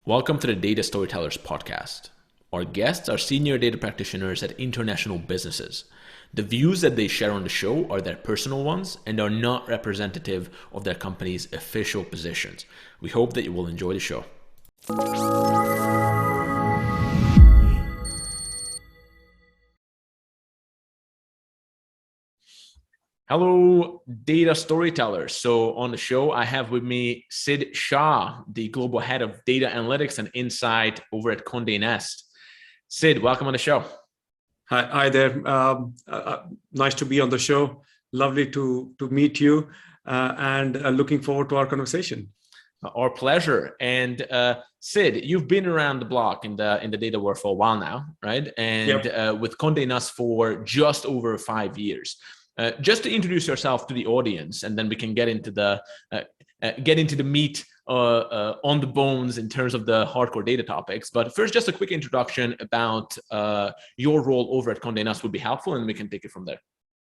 Welcome to the Data Storytellers podcast. Our guests are senior data practitioners at international businesses. The views that they share on the show are their personal ones and are not representative of their company's official positions. We hope that you will enjoy the show. Hello, data storytellers. So on the show, I have with me Sid Shah, the global head of data analytics and insight over at Condé Nast. Sid, welcome on the show. Hi there. Nice to be on the show. Lovely to meet you, and looking forward to our conversation. Our pleasure. And Sid, you've been around the block in the data world for a while now, right? And yep. With Condé Nast for just over 5 years. Just to introduce yourself to the audience, and then we can get into the meat on the bones in terms of the hardcore data topics. But first, just a quick introduction about your role over at Condé Nast would be helpful, and we can take it from there.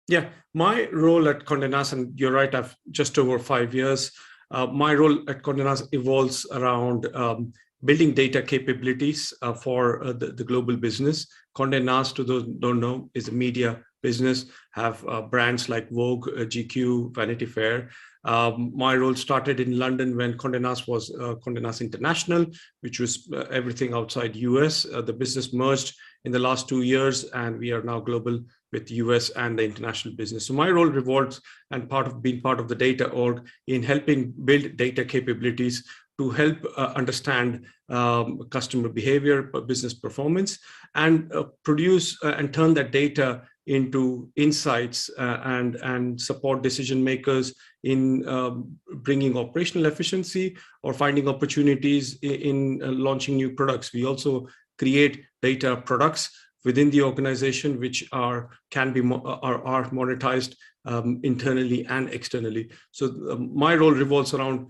Yeah, my role at Condé Nast, and you're right, I've just over 5 years. My role at Condé Nast evolves around building data capabilities for the global business. Condé Nast, to those who don't know, is a media business, have brands like Vogue, GQ, Vanity Fair. My role started in London when Condé Nast was Condé Nast International, which was everything outside US. The business merged in the last 2 years, and we are now global with US and the international business. So my role revolves and being part of the data org in helping build data capabilities to help understand customer behavior, business performance, and produce and turn that data into insights and support decision makers in bringing operational efficiency or finding opportunities in launching new products. We also create data products within the organization, which are monetized internally and externally. So my role revolves around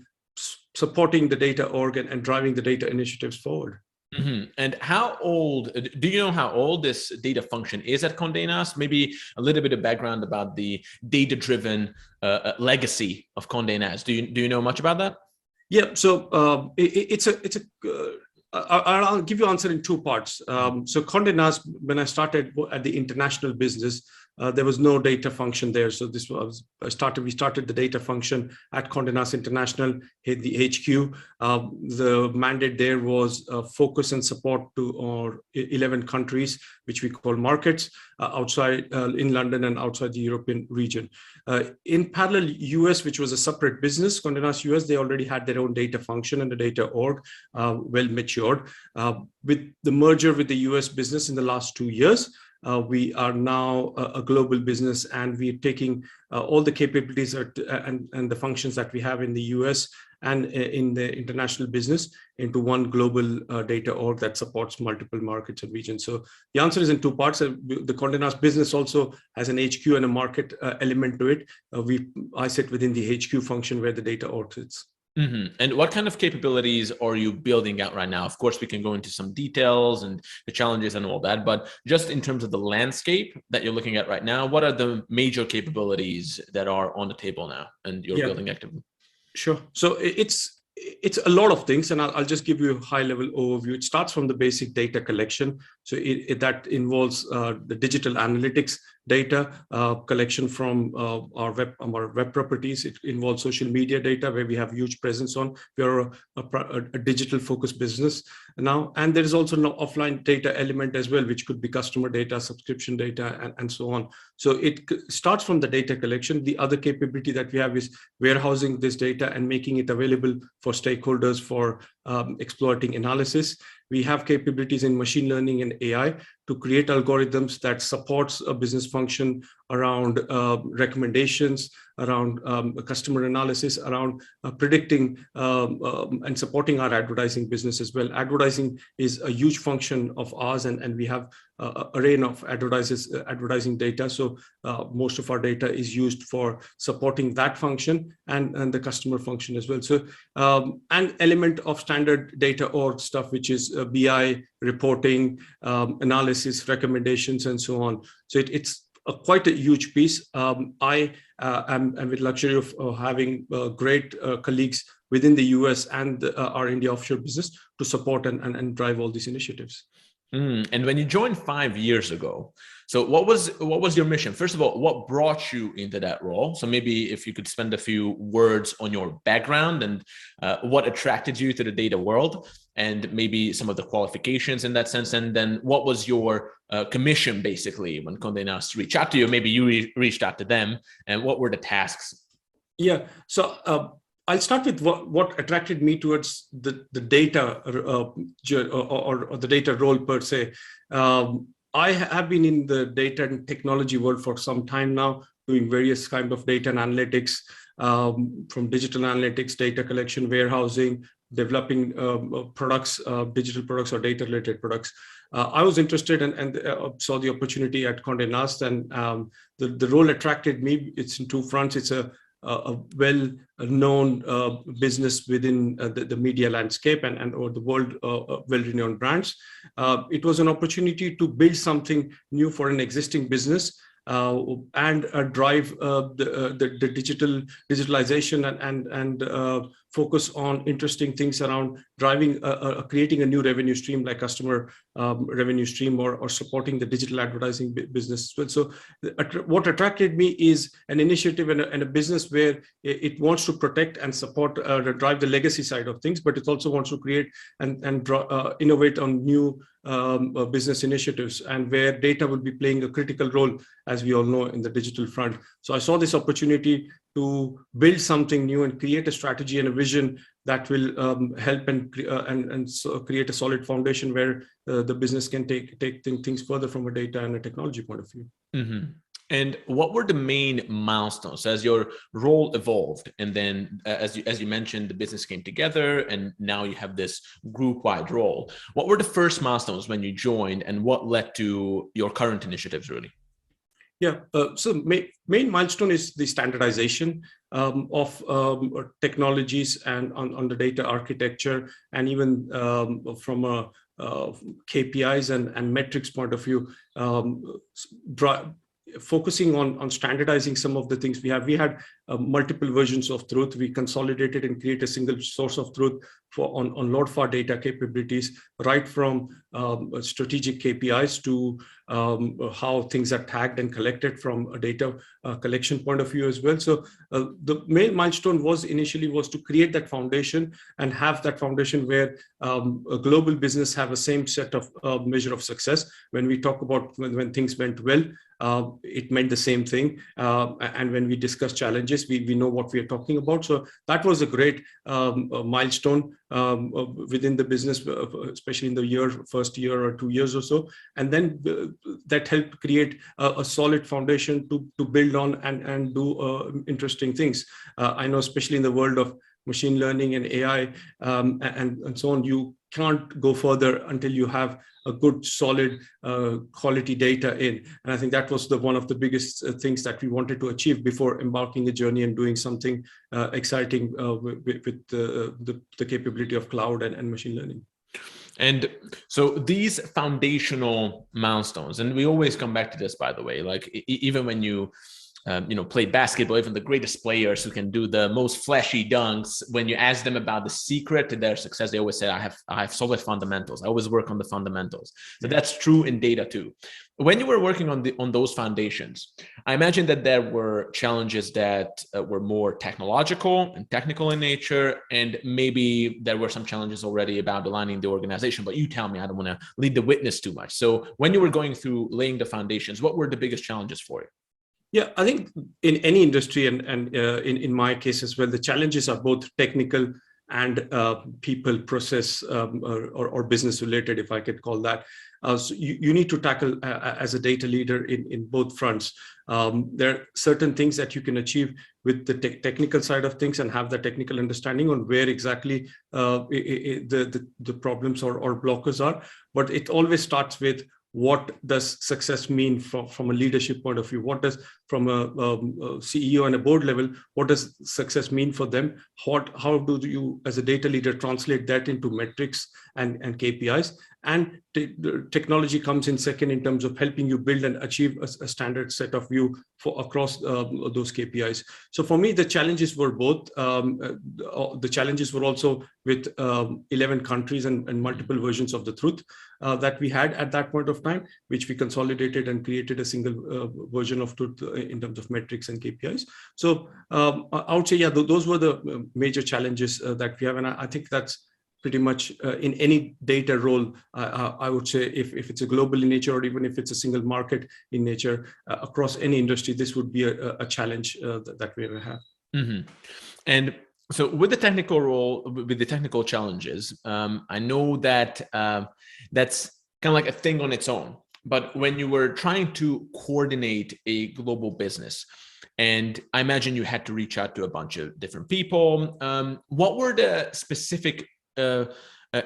supporting the data org and driving the data initiatives forward. Mm-hmm. And do you know how old this data function is at Condé Nast? Maybe a little bit of background about the data-driven legacy of Condé Nast. Do you know much about that? Yeah, so I'll give you answer in two parts. So Condé Nast, when I started at the international business, there was no data function there. So we started the data function at Condé Nast International, the HQ. The mandate there was focus and support to our 11 countries, which we call markets, outside in London and outside the European region. In parallel, US, which was a separate business, Condé Nast US, they already had their own data function and the data org, well matured. With the merger with the US business in the last 2 years, we are now a global business, and we're taking all the capabilities and the functions that we have in the US and in the international business into one global data org that supports multiple markets and regions. So the answer is in two parts. The Condé Nast business also has an HQ and a market element to it. I sit within the HQ function where the data org sits. Mm-hmm. And what kind of capabilities are you building out right now? Of course, we can go into some details and the challenges and all that, but just in terms of the landscape that you're looking at right now, what are the major capabilities that are on the table now and you're building actively? Sure. So it's a lot of things, and I'll just give you a high-level overview. It starts from the basic data collection. So that involves the digital analytics data collection from our web properties. It involves social media data, where we have huge presence on. We are a digital-focused business now, and there is also an offline data element as well, which could be customer data, subscription data, and so on. So it starts from the data collection. The other capability that we have is warehousing this data and making it available for stakeholders for exploiting analysis. We have capabilities in machine learning and AI to create algorithms that supports a business function around recommendations, around customer analysis, around predicting and supporting our advertising business as well. Advertising is a huge function of ours, and we have a array of advertising data. So most of our data is used for supporting that function and the customer function as well. So an element of standard data org stuff, which is BI, reporting, analysis, recommendations, and so on. So it's quite a huge piece. I am with luxury of having great colleagues within the US and our India offshore business to support and drive all these initiatives. And when you joined 5 years ago, so what was your mission? First of all, what brought you into that role? So maybe if you could spend a few words on your background and what attracted you to the data world, and maybe some of the qualifications in that sense. And then what was your commission basically when Condé Nast reached out to you? Maybe you reached out to them, and what were the tasks? Yeah, so I'll start with what attracted me towards the data or the data role per se. I have been in the data and technology world for some time now, doing various kinds of data and analytics, from digital analytics, data collection, warehousing, developing products, digital products or data-related products. I was interested and saw the opportunity at Condé Nast, and the role attracted me. It's in two fronts. It's a well-known business within the media landscape and or the world, well-renowned brands. It was an opportunity to build something new for an existing business and drive the digitalization and focus on interesting things around driving, creating a new revenue stream like customer revenue stream or supporting the digital advertising business. So what attracted me is an initiative and a business where it wants to protect and support, drive the legacy side of things, but it also wants to create and innovate on new business initiatives, and where data will be playing a critical role, as we all know, in the digital front. So I saw this opportunity to build something new and create a strategy and a vision that will help and so create a solid foundation where the business can take things further from a data and a technology point of view. Mm-hmm. And what were the main milestones as your role evolved? And then as you mentioned, the business came together and now you have this group-wide role. What were the first milestones when you joined, and what led to your current initiatives really? Yeah, so main milestone is the standardization of technologies and on the data architecture, and even from a KPIs and metrics point of view, focusing on standardizing some of the things we have. We had multiple versions of truth. We consolidated and create a single source of truth on a lot of our data capabilities, right from strategic KPIs to how things are tagged and collected from a data collection point of view as well. So the main milestone was to create that foundation and have that foundation where a global business have a same set of measure of success. When we talk about when things went well, it meant the same thing. And when we discuss challenges, we know what we are talking about. So that was a great milestone within the business, especially in the first year or 2 years or so. And then that helped create a solid foundation to build on and do interesting things. I know, especially in the world of machine learning and AI and so on, you can't go further until you have a good, solid, quality data in. And I think that was one of the biggest things that we wanted to achieve before embarking the journey and doing something exciting with the capability of cloud and machine learning. And so these foundational milestones, and we always come back to this, by the way, like even when you play basketball, even the greatest players who can do the most flashy dunks, when you ask them about the secret to their success, they always say, I have solid fundamentals. I always work on the fundamentals. So that's true in data too. When you were working on those foundations, I imagine that there were challenges that were more technological and technical in nature, and maybe there were some challenges already about aligning the organization, but you tell me, I don't want to lead the witness too much. So when you were going through laying the foundations, what were the biggest challenges for you? Yeah, I think in any industry, and in my case as well, the challenges are both technical and people, process, or business related, if I could call that. So you need to tackle as a data leader in both fronts. There are certain things that you can achieve with the technical side of things and have the technical understanding on where exactly the problems or blockers are. But it always starts with, what does success mean from a leadership point of view? What does from a CEO and a board level, what does success mean for them? How do you, as a data leader, translate that into metrics and KPIs? And technology comes in second in terms of helping you build and achieve a standard set of view for across those KPIs. So for me, the challenges were both. The challenges were also with 11 countries and multiple versions of the truth that we had at that point of time, which we consolidated and created a single version of truth in terms of metrics and KPIs. So I would say, yeah, those were the major challenges that we have. And I think that's pretty much in any data role, I would say, if it's a global in nature, or even if it's a single market in nature, across any industry, this would be a challenge that we ever have. Mm-hmm. And so with the technical role, with the technical challenges, I know that that's kind of like a thing on its own. But when you were trying to coordinate a global business, and I imagine you had to reach out to a bunch of different people, what were the specific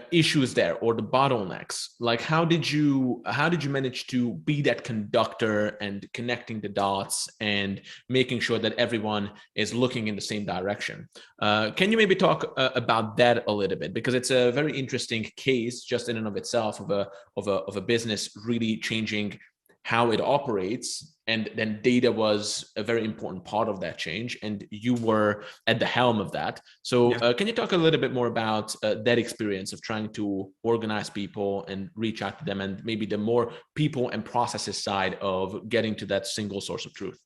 issues there, or the bottlenecks? Like, how did you manage to be that conductor and connecting the dots and making sure that everyone is looking in the same direction? Can you maybe talk about that a little bit, because it's a very interesting case just in and of itself of a business really changing how it operates, and then data was a very important part of that change, and you were at the helm of that. So can you talk a little bit more about that experience of trying to organize people and reach out to them, and maybe the more people and processes side of getting to that single source of truth?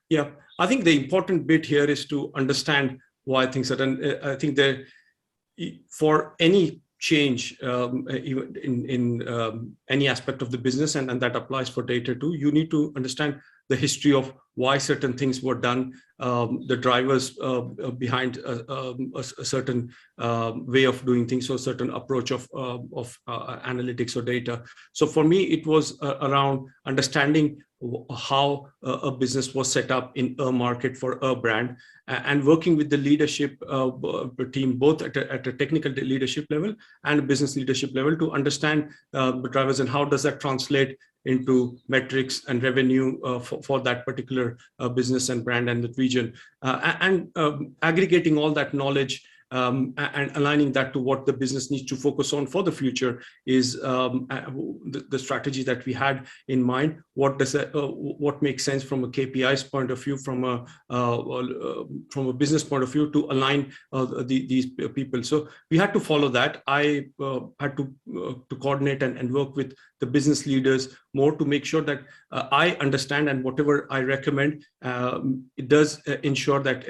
Yeah, I think the important bit here is to understand why things are done. I think that for any change in any aspect of the business, and that applies for data too, you need to understand the history of why certain things were done, the drivers behind a certain way of doing things, or a certain approach of analytics or data. So for me, it was around understanding how a business was set up in a market for a brand, and working with the leadership team, both at a technical leadership level and a business leadership level, to understand the drivers and how does that translate into metrics and revenue for that particular business and brand and the region, and aggregating all that knowledge and aligning that to what the business needs to focus on for the future is the strategy that we had in mind. What makes sense from a KPIs point of view, from a business point of view, to align these people. So we had to follow that. I had to coordinate and work with the business leaders more to make sure that I understand, and whatever I recommend, it does ensure that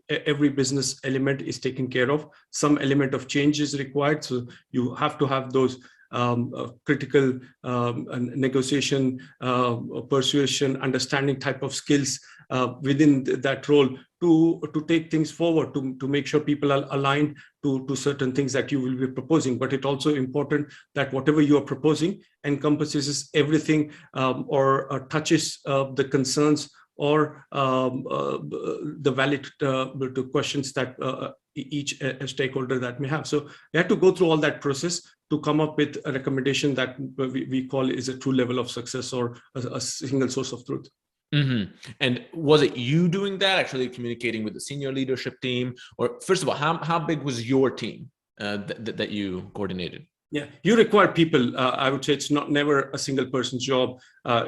every business element is taken care of. Some element of change is required, so you have to have those critical negotiation, persuasion, understanding type of skills within that role to take things forward, to make sure people are aligned to certain things that you will be proposing. But it's also important that whatever you are proposing encompasses everything, or touches the concerns or the valid questions that each stakeholder that may have. So we had to go through all that process to come up with a recommendation that we call is a true level of success, or a single source of truth. Mm-hmm. And was it you doing that, actually communicating with the senior leadership team? Or first of all, how big was your team that you coordinated? Yeah, you require people. I would say it's never a single person's job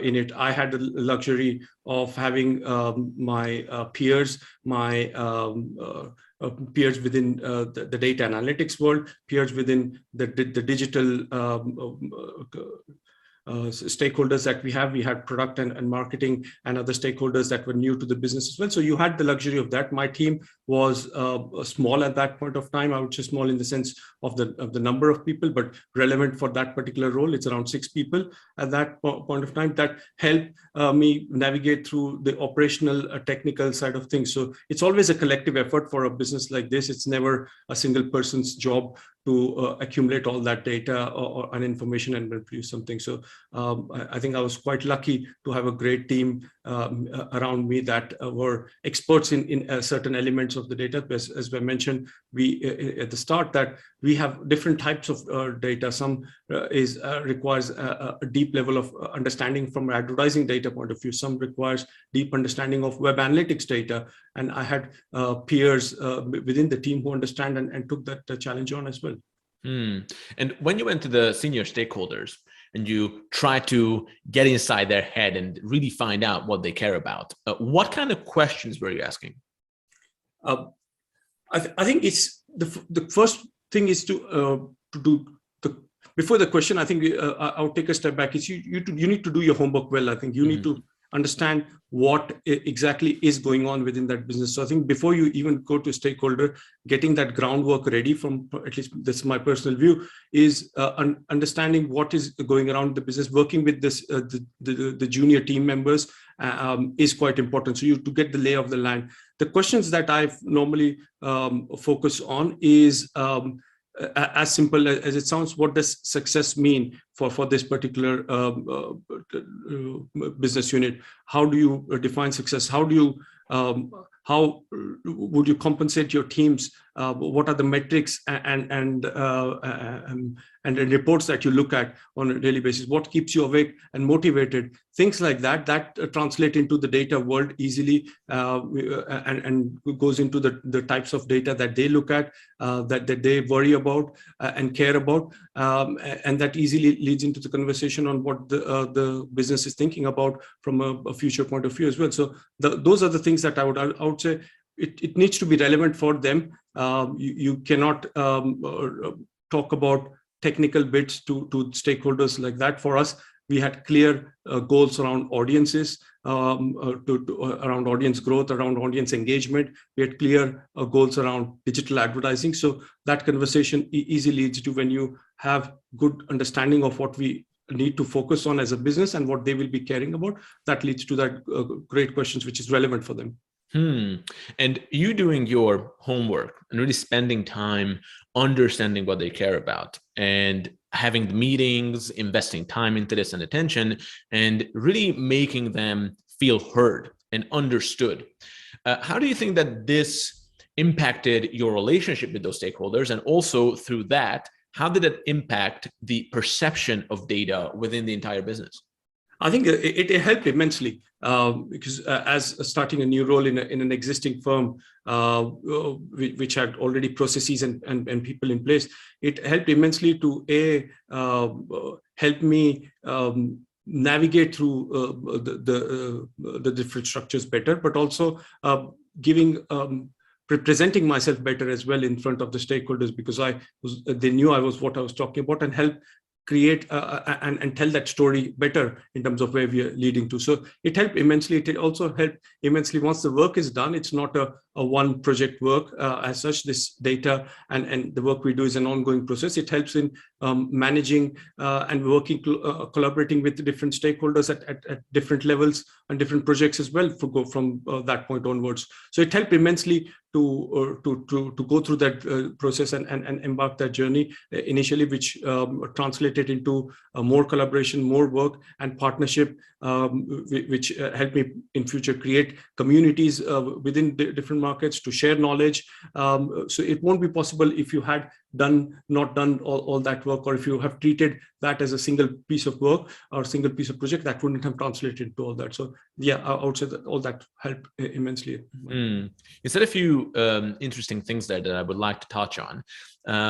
in it. I had the luxury of having my peers, my peers within the data analytics world, peers within the digital stakeholders that we have. We had product and marketing and other stakeholders that were new to the business as well. So you had the luxury of that. My team was small at that point of time. I would say small in the sense of the number of people, but relevant for that particular role. It's around 6 people at that point of time that helped me navigate through the operational technical side of things. So it's always a collective effort for a business like this. It's never a single person's job accumulate all that data or an information and produce something. So I think I was quite lucky to have a great team around me that were experts in certain elements of the data. As I mentioned, we at the start that we have different types of data. Some requires a deep level of understanding from an advertising data point of view. Some requires deep understanding of web analytics data. And I had peers within the team who understand and took that challenge on as well. And when you went to the senior stakeholders and you try to get inside their head and really find out what they care about, what kind of questions were you asking? I think it's the first thing is to do the before the question. I think I'll take a step back. It's you need to do your homework well. I think you need to understand what exactly is going on within that business. So I think before you even go to stakeholder, getting that groundwork ready from, at least this is my personal view, is understanding what is going around the business, working with this the junior team members is quite important. So you to get the lay of the land. The questions that I normally focus on is as simple as it sounds. What does success mean for this particular business unit? How do you define success? How do you how would you compensate your teams? What are the metrics and the reports that you look at on a daily basis? What keeps you awake and motivated? Things like that translate into the data world easily and goes into the types of data that they look at, that they worry about and care about, and that easily leads into the conversation on what the business is thinking about from a future point of view as well. So those are the things that I would say. It needs to be relevant for them. You cannot talk about technical bits to stakeholders like that. For us, we had clear goals around audiences, around audience growth, around audience engagement. We had clear goals around digital advertising. So that conversation easily leads to, when you have good understanding of what we need to focus on as a business and what they will be caring about, that leads to that great questions, which is relevant for them. And you doing your homework and really spending time understanding what they care about and having the meetings, investing time into this and attention, and really making them feel heard and understood. How do you think that this impacted your relationship with those stakeholders? And also through that, how did it impact the perception of data within the entire business? I think it helped immensely because as starting a new role in an existing firm, which had already processes and people in place, it helped immensely to help me navigate through the different structures better, but also presenting myself better as well in front of the stakeholders, because they knew I was what I was talking about, and help create and tell that story better in terms of where we are leading to. So it helped immensely. It also helped immensely once the work is done. It's not a one project work as such. This data and the work we do is an ongoing process. It helps in managing and working, collaborating with the different stakeholders at different levels and different projects as well, to go from that point onwards. So it helped immensely to go through that process and embark that journey initially, which translated into more collaboration, more work and partnership, which helped me in future create communities within different markets to share knowledge. So it won't be possible if you had not done all that work, or if you have treated that as a single piece of work or single piece of project, that wouldn't have translated to all that. So yeah, I would say that all that helped immensely. You said a few interesting things there that I would like to touch on.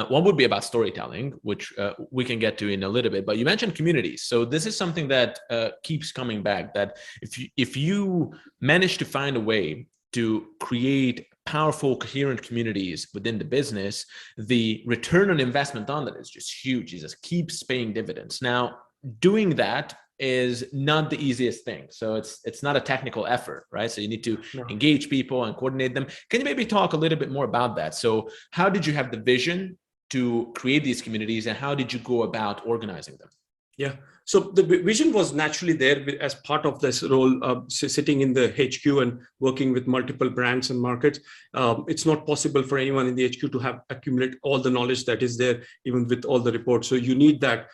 One would be about storytelling, which we can get to in a little bit, but you mentioned communities. So this is something that keeps coming back, that if you manage to find a way to create powerful, coherent communities within the business, the return on investment on that is just huge. It just keeps paying dividends. Now, doing that is not the easiest thing. So it's not a technical effort, right? So you need to engage people and coordinate them. Can you maybe talk a little bit more about that? So how did you have the vision to create these communities, and how did you go about organizing them? Yeah. So the vision was naturally there as part of this role, sitting in the HQ and working with multiple brands and markets. It's not possible for anyone in the HQ to have accumulate all the knowledge that is there, even with all the reports. So you need that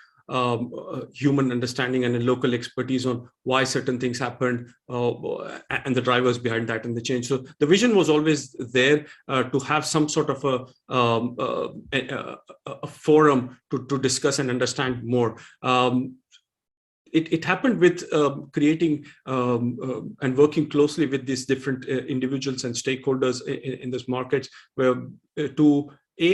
human understanding and a local expertise on why certain things happened, and the drivers behind that and the change. So the vision was always there, to have some sort of a forum to discuss and understand more. It happened with creating and working closely with these different individuals and stakeholders in this markets, where to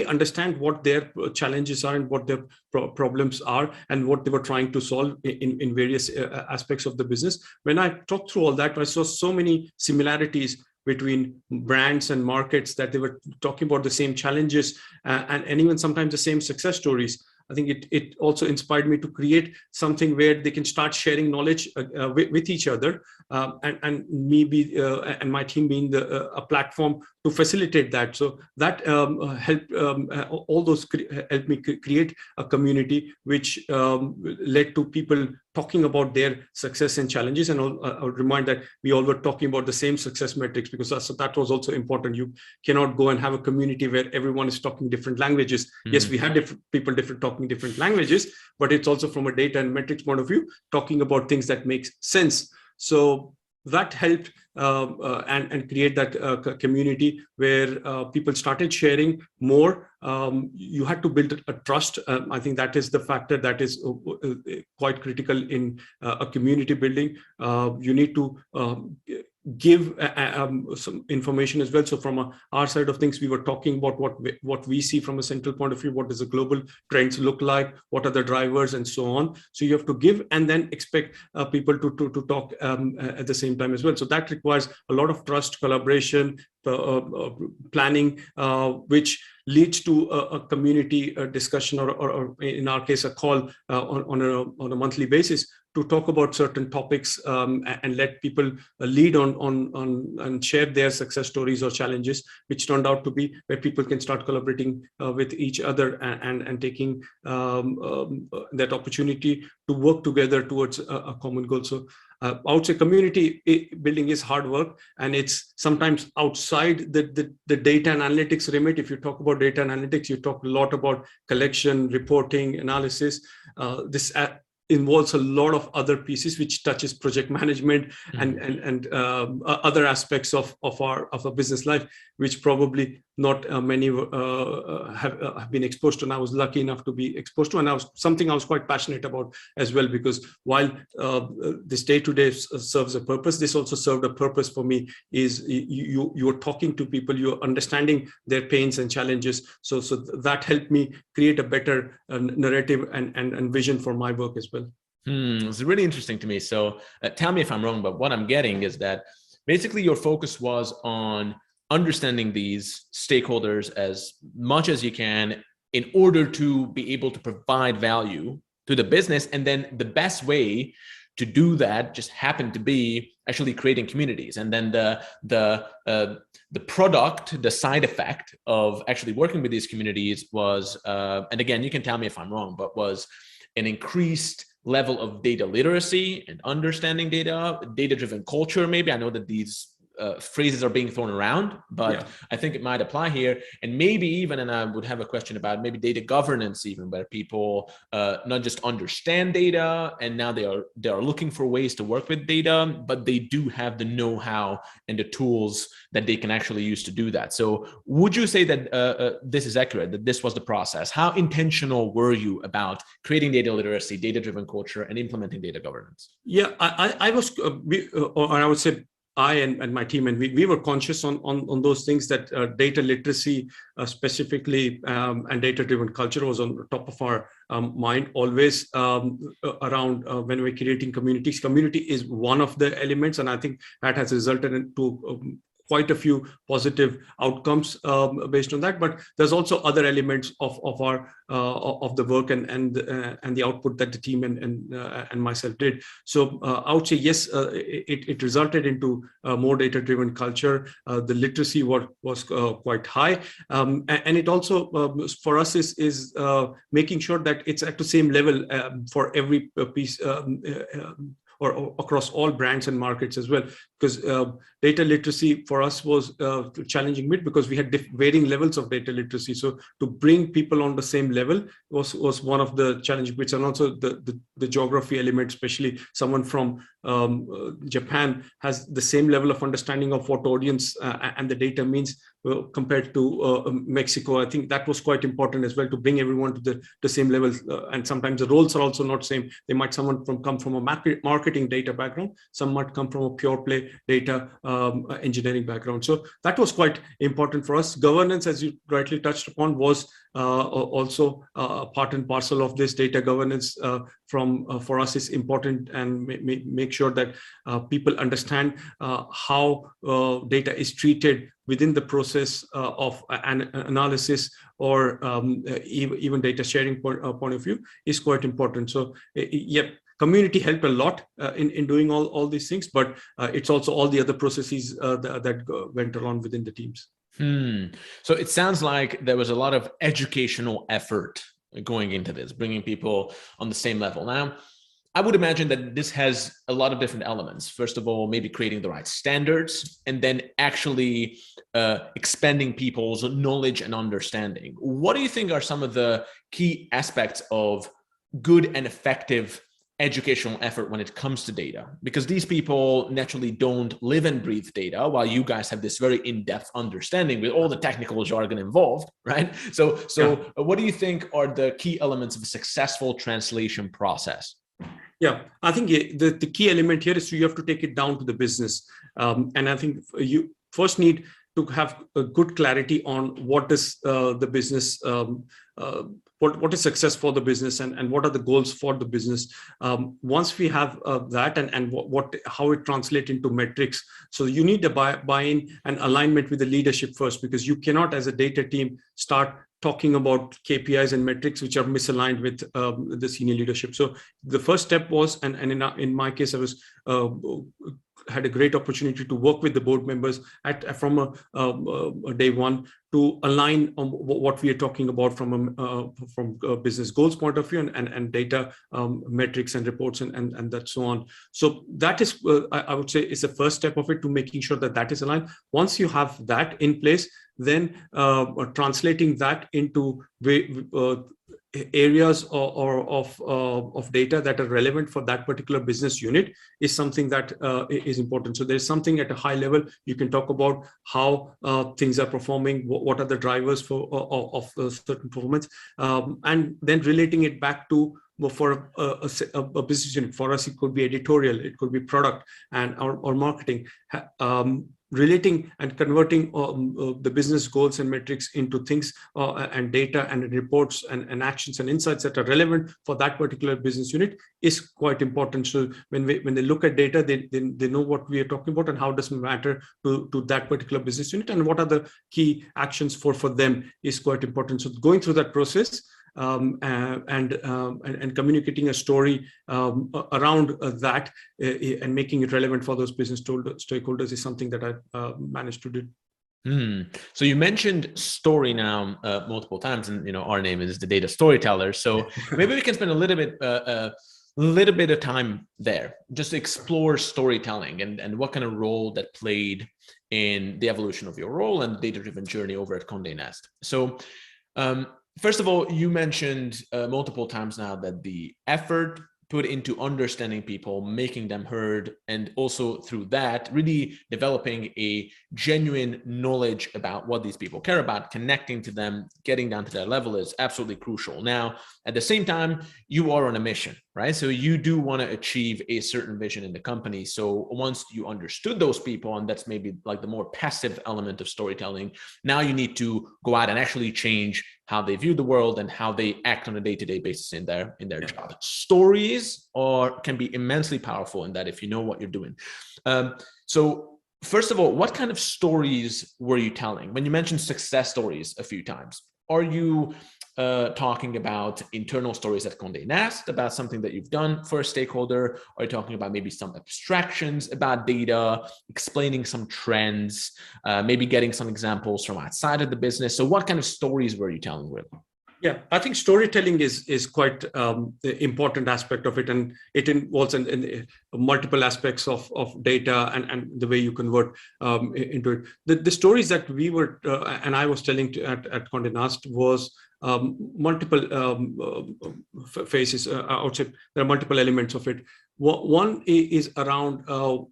understand what their challenges are and what their problems are and what they were trying to solve in various aspects of the business. When I talked through all that, I saw so many similarities between brands and markets, that they were talking about the same challenges, and even sometimes the same success stories. I think it also inspired me to create something where they can start sharing knowledge with each other, and maybe and my team being a platform to facilitate that. So that helped, all those helped me create a community which led to people talking about their success and challenges. And I would remind that we all were talking about the same success metrics, because that was also important. You cannot go and have a community where everyone is talking different languages. Mm-hmm. Yes, we had different talking different languages, but it's also from a data and metrics point of view, talking about things that makes sense. So that helped and create that community where people started sharing more. You had to build a trust. I think that is the factor that is quite critical in a community building. You need to give some information as well. So from our side of things, we were talking about what we see from a central point of view. What does the global trends look like? What are the drivers and so on? So you have to give and then expect people to talk at the same time as well. So that requires a lot of trust, collaboration, planning, which leads to a community discussion, or in our case, a call on a monthly basis to talk about certain topics, and let people lead on and share their success stories or challenges, which turned out to be where people can start collaborating with each other and taking that opportunity to work together towards a common goal. So I would say community building is hard work, and it's sometimes outside the data and analytics remit. If you talk about data and analytics, you talk a lot about collection, reporting, analysis. This involves a lot of other pieces, which touches project management and other aspects of our business life, which probably not many have been exposed to. And I was lucky enough to be exposed to, and I was quite passionate about as well, because while this day-to-day serves a purpose, this also served a purpose for me. Is you're talking to people, you're understanding their pains and challenges. So that helped me create a better narrative and vision for my work as well. It's really interesting to me. So tell me if I'm wrong, but what I'm getting is that basically your focus was on understanding these stakeholders as much as you can in order to be able to provide value to the business. And then the best way to do that just happened to be actually creating communities. And then the product, the side effect of actually working with these communities was, and again, you can tell me if I'm wrong, but was an increased level of data literacy and understanding data, data-driven culture. Maybe I know that these phrases are being thrown around, but yeah, I think it might apply here. And maybe even, and I would have a question about maybe data governance, even where people not just understand data and now they are looking for ways to work with data, but they do have the know-how and the tools that they can actually use to do that. So would you say that this is accurate, that this was the process? How intentional were you about creating data literacy, data-driven culture, and implementing data governance? Yeah, I was, or I would say, I and my team, and we were conscious on those things, that data literacy specifically and data-driven culture was on the top of our mind always, around when we're creating communities. Community is one of the elements, and I think that has resulted into quite a few positive outcomes based on that. But there's also other elements of our of the work and the output that the team and myself did. So I would say yes, it resulted into a more data-driven culture. The literacy was quite high, and it also for us is making sure that it's at the same level for every piece. Or across all brands and markets as well, because data literacy for us was challenging bit because we had varying levels of data literacy. So to bring people on the same level was one of the challenging bits, and also the geography element, especially someone from Japan has the same level of understanding of what audience and the data means compared to Mexico. I think that was quite important as well, to bring everyone to the same level. And sometimes the roles are also not same. They might come from a marketing data background. Some might come from a pure play data engineering background. So that was quite important for us. Governance, as you rightly touched upon, was also part and parcel of this. Data governance for us is important, and make sure that people understand how data is treated within the process of an analysis or even data sharing point of view is quite important. So yep, community helped a lot in doing all these things, but it's also all the other processes that went along within the teams. So it sounds like there was a lot of educational effort going into this, bringing people on the same level. Now, I would imagine that this has a lot of different elements. First of all, maybe creating the right standards, and then actually expanding people's knowledge and understanding. What do you think are some of the key aspects of good and effective educational effort when it comes to data? Because these people naturally don't live and breathe data, while you guys have this very in-depth understanding with all the technical jargon involved, right? So what do you think are the key elements of a successful translation process? Yeah, I think the key element here is you have to take it down to the business. And I think you first need to have a good clarity on what is the business, what is success for the business, and what are the goals for the business. Once we have that, and how it translates into metrics. So you need the buy-in and alignment with the leadership first, because you cannot, as a data team, start talking about KPIs and metrics which are misaligned with the senior leadership. So the first step was, and in my case, I was had a great opportunity to work with the board members from day one to align on what we are talking about from a business goals point of view and data metrics and reports and that so on. So that is, I would say, is the first step of it, to making sure that is aligned. Once you have that in place, then translating that into areas of data that are relevant for that particular business unit is something that is important. So there's something at a high level you can talk about how things are performing, what are the drivers of certain performance, and then relating it back to, for a business unit. For us, it could be editorial, it could be product and or marketing. Relating and converting the business goals and metrics into things and data and reports and actions and insights that are relevant for that particular business unit is quite important. So when they look at data, they know what we are talking about and how does it matter to that particular business unit, and what are the key actions for them is quite important. So going through that process and communicating a story around that and making it relevant for those business stakeholders is something that I managed to do. So you mentioned story now multiple times, and our name is the Data Storytellers. So maybe we can spend a little bit of time there, just to explore storytelling and what kind of role that played in the evolution of your role and the data-driven journey over at Condé Nast. So first of all, you mentioned multiple times now that the effort put into understanding people, making them heard, and also through that, really developing a genuine knowledge about what these people care about, connecting to them, getting down to their level is absolutely crucial. Now, at the same time, you are on a mission, right? So you do want to achieve a certain vision in the company. So once you understood those people, and that's maybe like the more passive element of storytelling, now you need to go out and actually change how they view the world and how they act on a day-to-day basis in their job. Stories can be immensely powerful in that, if you know what you're doing. So first of all, what kind of stories were you telling? When you mentioned success stories a few times, are you talking about internal stories at Condé Nast, about something that you've done for a stakeholder? Are you talking about maybe some abstractions about data, explaining some trends, maybe getting some examples from outside of the business? So what kind of stories were you telling, really? Yeah, I think storytelling is quite the important aspect of it, and it involves in multiple aspects of data and the way you convert into it. The stories that we were and I was telling at Condé Nast was multiple phases. I would say there are multiple elements of it. One is around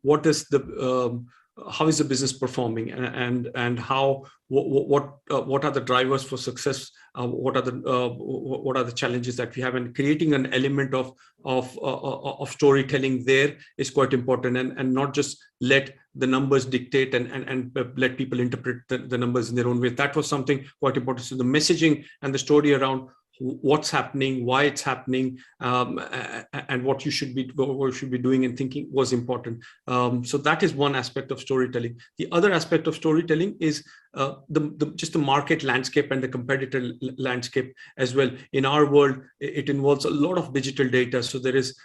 what is the how is the business performing, and how what are the drivers for success, what are the challenges that we have, and creating an element of storytelling there is quite important, and not just let the numbers dictate and let people interpret the numbers in their own way. That was something quite important. So the messaging and the story around what's happening, why it's happening, and what you should be doing and thinking was important. So that is one aspect of storytelling. The other aspect of storytelling is just the market landscape and the competitor landscape as well. In our world, it involves a lot of digital data. So there is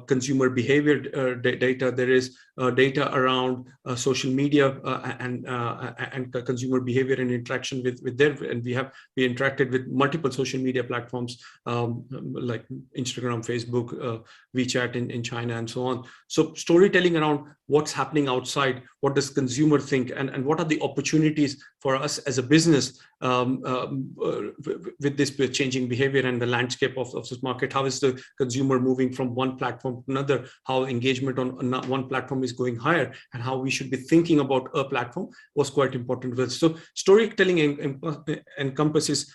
consumer behavior data. There is data around social media and consumer behavior and interaction with their. And we interacted with multiple social media platforms like Instagram, Facebook, WeChat in China, and so on. So storytelling around what's happening outside, what does consumer think, and what are the opportunities for us as a business with this changing behavior and the landscape of this market. How is the consumer moving from one platform to another? How engagement on one platform is going higher, and how we should be thinking about a platform was quite important. So storytelling encompasses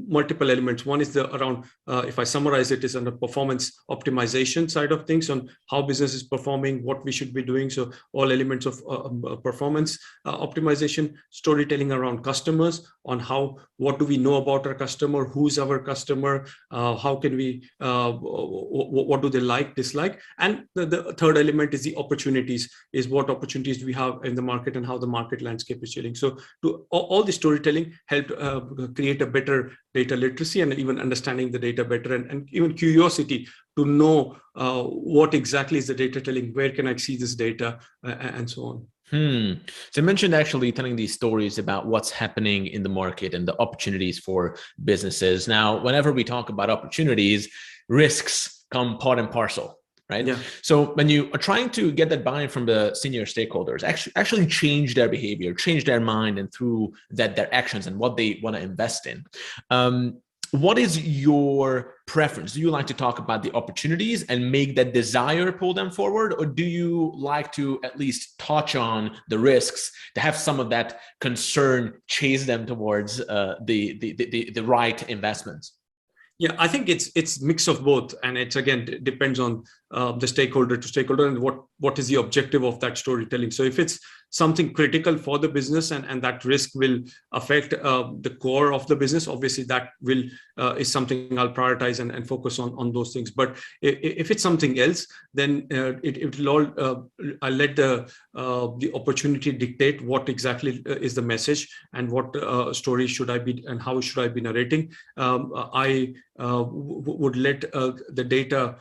multiple elements. One is around, if I summarize it, is on the performance optimization side of things, on how business is performing, what we should be doing. So all elements of performance optimization, storytelling around customers, on what do we know about our customer, who's our customer, how can we, what do they like, dislike, and the third element is the opportunities, is what opportunities we have in the market and how the market landscape is changing. So all the storytelling helped create a better data literacy and even understanding the data better, and even curiosity to know what exactly is the data telling, where can I see this data, and so on. So you mentioned actually telling these stories about what's happening in the market and the opportunities for businesses. Now, whenever we talk about opportunities, risks come part and parcel, right? Yeah. So when you are trying to get that buy-in from the senior stakeholders, actually change their behavior, change their mind, and through that, their actions and what they want to invest in. What is your preference? Do you like to talk about the opportunities and make that desire pull them forward? Or do you like to at least touch on the risks, to have some of that concern chase them towards the right investments? Yeah, I think it's mix of both, and it's again depends on the stakeholder to stakeholder and what is the objective of that storytelling. So if it's something critical for the business and that risk will affect the core of the business, obviously that will is something I'll prioritize and focus on those things. But if it's something else, then it will all I'll let the opportunity dictate what exactly is the message and what story should I be and how should I be narrating. I would let the data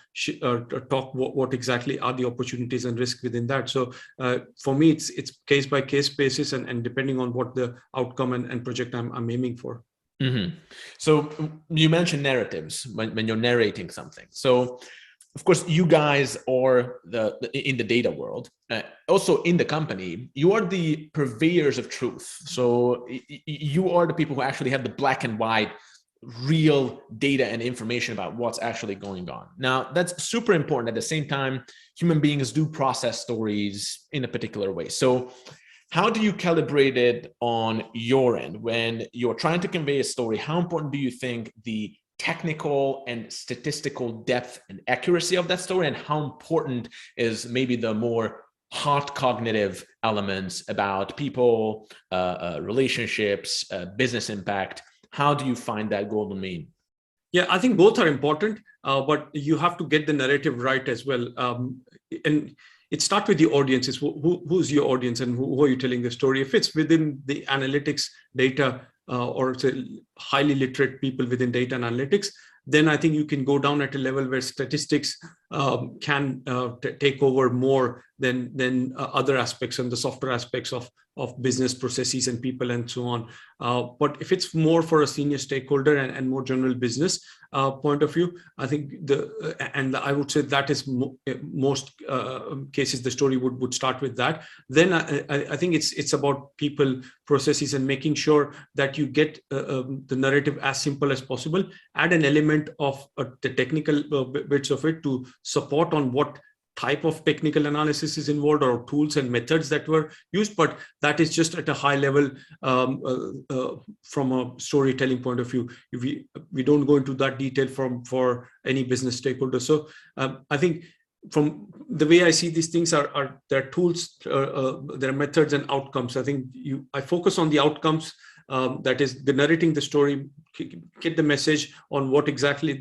talk what exactly are the opportunities and risk within that. So for me, it's case by case basis and depending on what the outcome and project I'm aiming for. Mm-hmm. So you mentioned narratives when you're narrating something. So of course, you guys are in the data world, also in the company, you are the purveyors of truth. So you are the people who actually have the black and white real data and information about what's actually going on. Now, that's super important. At the same time, human beings do process stories in a particular way. So how do you calibrate it on your end when you're trying to convey a story? How important do you think the technical and statistical depth and accuracy of that story, and how important is maybe the more hard cognitive elements about people, relationships, business impact? How do you find that golden mean? Yeah, I think both are important, but you have to get the narrative right as well. And it starts with the audiences. Who's your audience and who are you telling the story? If it's within the analytics data or say highly literate people within data and analytics, then I think you can go down at a level where statistics can take over more than other aspects and the software aspects of business processes and people and so on. But if it's more for a senior stakeholder and more general business point of view, I think I would say that is most cases the story would start with that. Then I think it's about people, processes, and making sure that you get the narrative as simple as possible. Add an element of the technical bits of it to support on what type of technical analysis is involved or tools and methods that were used, but that is just at a high level from a storytelling point of view. We don't go into that detail for any business stakeholder. So I think from the way I see these things are there are tools, there are methods and outcomes. I think I focus on the outcomes. That is the narrating the story, get the message on what exactly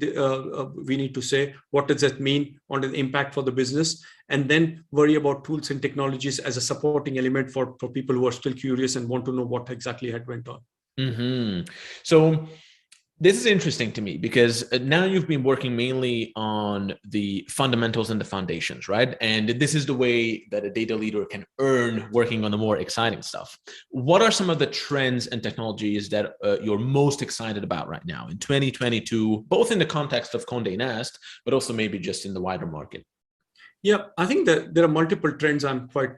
we need to say, what does that mean on the impact for the business, and then worry about tools and technologies as a supporting element for people who are still curious and want to know what exactly had went on. Mm-hmm. So this is interesting to me because now you've been working mainly on the fundamentals and the foundations, right? And this is the way that a data leader can earn working on the more exciting stuff. What are some of the trends and technologies that you're most excited about right now in 2022, both in the context of Condé Nast, but also maybe just in the wider market? Yeah, I think that there are multiple trends I'm quite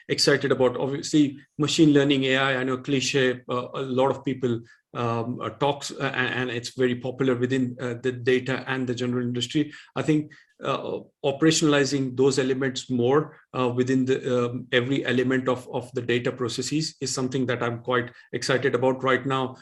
excited about. Obviously, machine learning, AI, I know cliche, a lot of people talks and it's very popular within the data and the general industry. I think operationalizing those elements more within the every element of the data processes is something that I'm quite excited about right now.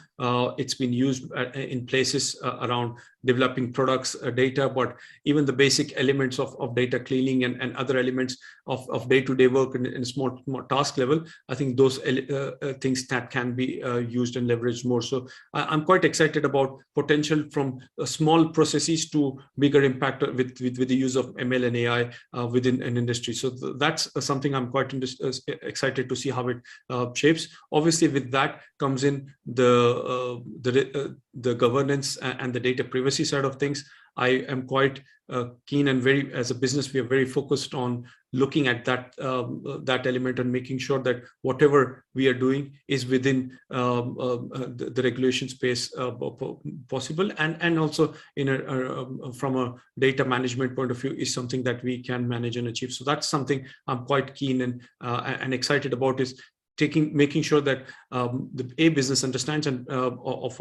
It's been used in places around developing products, data, but even the basic elements of data cleaning and other elements of day-to-day work in small task level. I think those things that can be used and leveraged more. So I'm quite excited about potential from small processes to bigger impact with the use of ML and AI within an industry. So that's something I'm quite excited to see how it shapes. Obviously, with that comes in the governance and the data privacy side of things. I am quite keen and as a business, we are very focused on looking at that element and making sure that whatever we are doing is within the regulation space possible, and also from a data management point of view is something that we can manage and achieve. So that's something I'm quite keen and excited about, is making sure that the business understands and of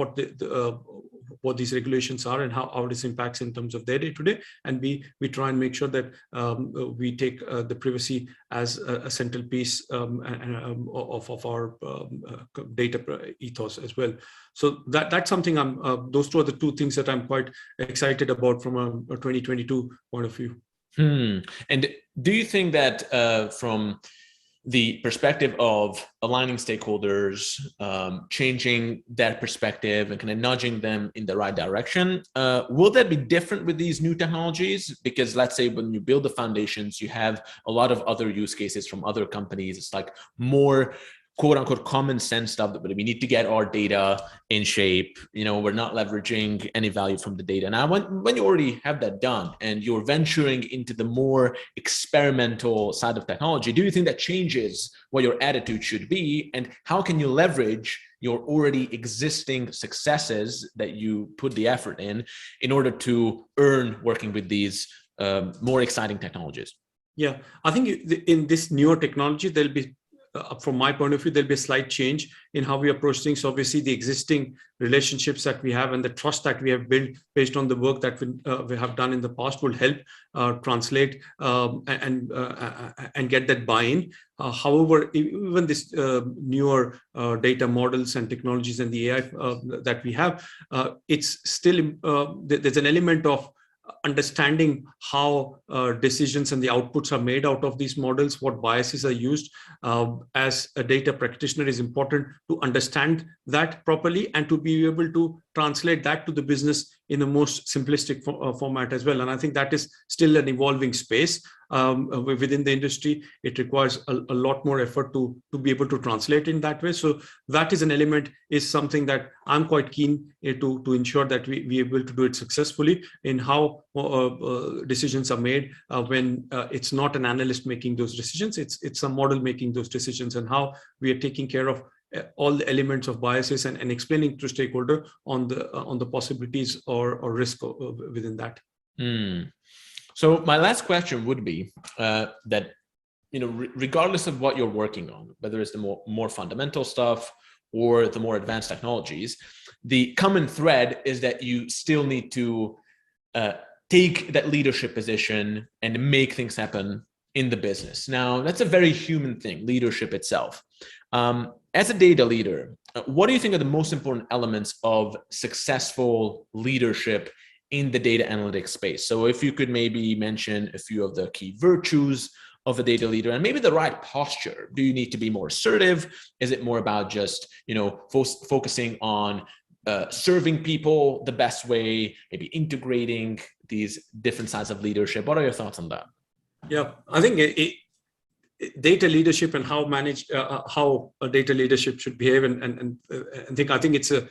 what these regulations are and how this impacts in terms of their day-to-day, and we try and make sure that we take the privacy as a central piece of our data ethos as well. So that's something those two are the two things that I'm quite excited about from a 2022 point of view. And do you think that from the perspective of aligning stakeholders, changing that perspective and kind of nudging them in the right direction, will that be different with these new technologies? Because let's say when you build the foundations, you have a lot of other use cases from other companies. It's like more quote unquote common sense stuff, but we need to get our data in shape. We're not leveraging any value from the data. Now, when you already have that done and you're venturing into the more experimental side of technology, do you think that changes what your attitude should be? And how can you leverage your already existing successes that you put the effort in order to earn working with these more exciting technologies? Yeah, I think in this newer technology, there'll be from my point of view, there'll be a slight change in how we approach things. Obviously, the existing relationships that we have and the trust that we have built based on the work that we have done in the past will help translate and get that buy-in. However, even this newer data models and technologies and the AI that we have, it's still there's an element of understanding how decisions and the outputs are made out of these models, what biases are used. As a data practitioner, is important to understand that properly and to be able to translate that to the business in the most simplistic format as well. And I think that is still an evolving space within the industry. It requires a lot more effort to be able to translate in that way. So that is an element, is something that I'm quite keen to ensure that we able to do it successfully in how decisions are made when it's not an analyst making those decisions, it's a model making those decisions, and how we are taking care of all the elements of biases and explaining to stakeholder on the possibilities or risk within that. So my last question would be that, regardless of what you're working on, whether it's the more fundamental stuff or the more advanced technologies, the common thread is that you still need to take that leadership position and make things happen in the business. Now, that's a very human thing, leadership itself. As a data leader, what do you think are the most important elements of successful leadership in the data analytics space? So if you could maybe mention a few of the key virtues of a data leader, and maybe the right posture. Do you need to be more assertive? Is it more about just, focusing on serving people the best way, maybe integrating these different sides of leadership? What are your thoughts on that? Yeah, I think data leadership and how a data leadership should behave, and I think it's a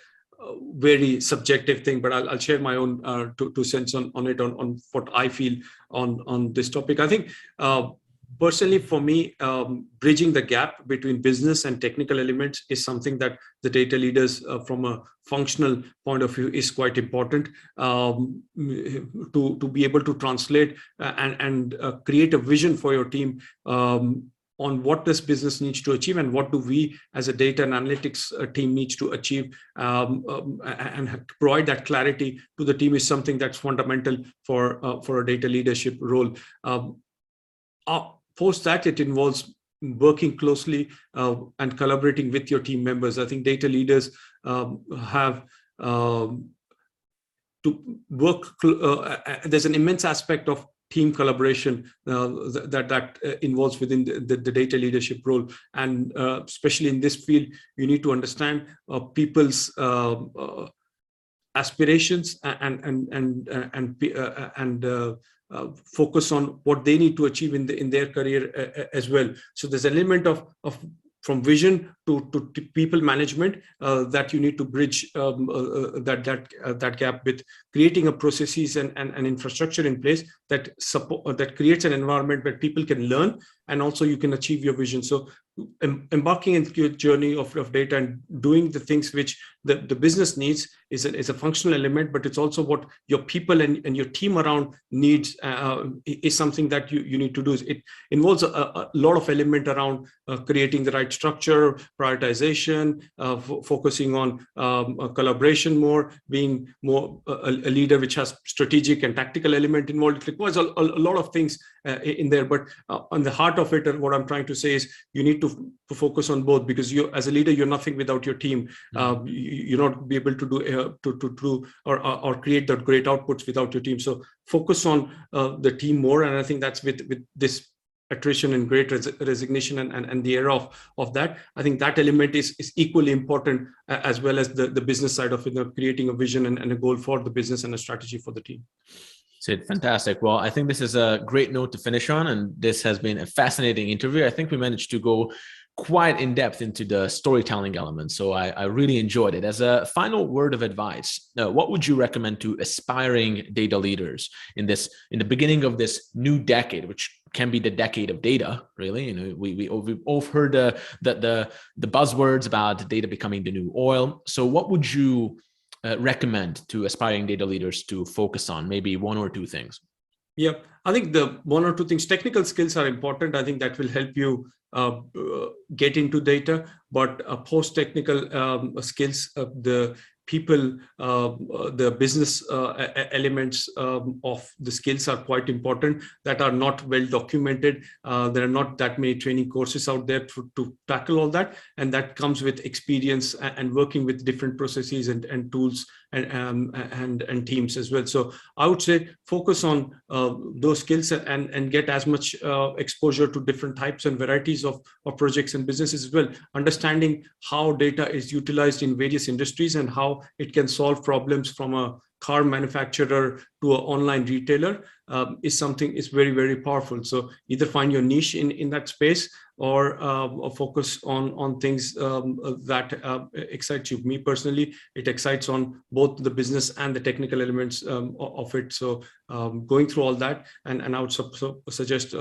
very subjective thing, but I'll share my own two cents on what I feel on this topic. I think personally, for me, bridging the gap between business and technical elements is something that the data leaders, from a functional point of view, is quite important to be able to translate and create a vision for your team on what this business needs to achieve and what do we as a data and analytics team needs to achieve, and provide that clarity to the team is something that's fundamental for a data leadership role. Post that, it involves working closely and collaborating with your team members. I think data leaders have to work. There's an immense aspect of team collaboration that involves within the data leadership role, and especially in this field, you need to understand people's aspirations and focus on what they need to achieve in their career as well. So there's an element of from vision to people management that you need to bridge that gap with creating a processes and infrastructure in place that support, that creates an environment where people can learn and also you can achieve your vision. So embarking into your journey of data and doing the things which the business needs is a functional element, but it's also what your people and your team around needs is something that you need to do. It involves a lot of element around creating the right structure, prioritization, focusing on collaboration more, being more a leader which has strategic and tactical element involved. It requires a lot of things in there, but on the heart of it, what I'm trying to say is you need to focus on both, because you as a leader, you're nothing without your team. You're not be able to do or create that great outputs without your team. So focus on the team more, and I think that's with this attrition and great resignation and the era of that, I think that element is equally important, as well as the business side of it, creating a vision and a goal for the business and a strategy for the team. Sid, fantastic. Well, I think this is a great note to finish on, and this has been a fascinating interview. I think we managed to go quite in depth into the storytelling elements, so I really enjoyed it. As a final word of advice, what would you recommend to aspiring data leaders in the beginning of this new decade, which can be the decade of data? Really, we've all heard the buzzwords about data becoming the new oil. So, what would you recommend to aspiring data leaders to focus on? Maybe one or two things. Yeah, I think the one or two things, technical skills are important. I think that will help you get into data, but post-technical skills, the people, the business elements of the skills are quite important, that are not well documented. There are not that many training courses out there to tackle all that. And that comes with experience and working with different processes and tools and teams as well. So I would say focus on those skills and get as much exposure to different types and varieties of projects and businesses as well. Understanding how data is utilized in various industries and how it can solve problems from a car manufacturer to an online retailer is something is very, very powerful. So either find your niche in that space or focus on things that excite you. Me personally, it excites on both the business and the technical elements of it. So going through all that, and I would suggest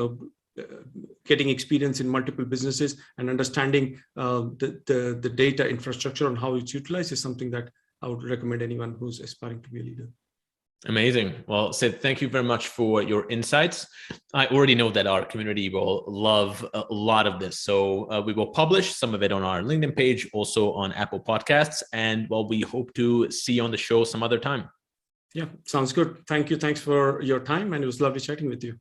getting experience in multiple businesses and understanding the data infrastructure and how it's utilized is something that I would recommend anyone who's aspiring to be a leader. Amazing. Well, Sid, thank you very much for your insights. I already know that our community will love a lot of this. So we will publish some of it on our LinkedIn page, also on Apple Podcasts. And well, we hope to see you on the show some other time. Yeah, sounds good. Thank you. Thanks for your time. And it was lovely chatting with you.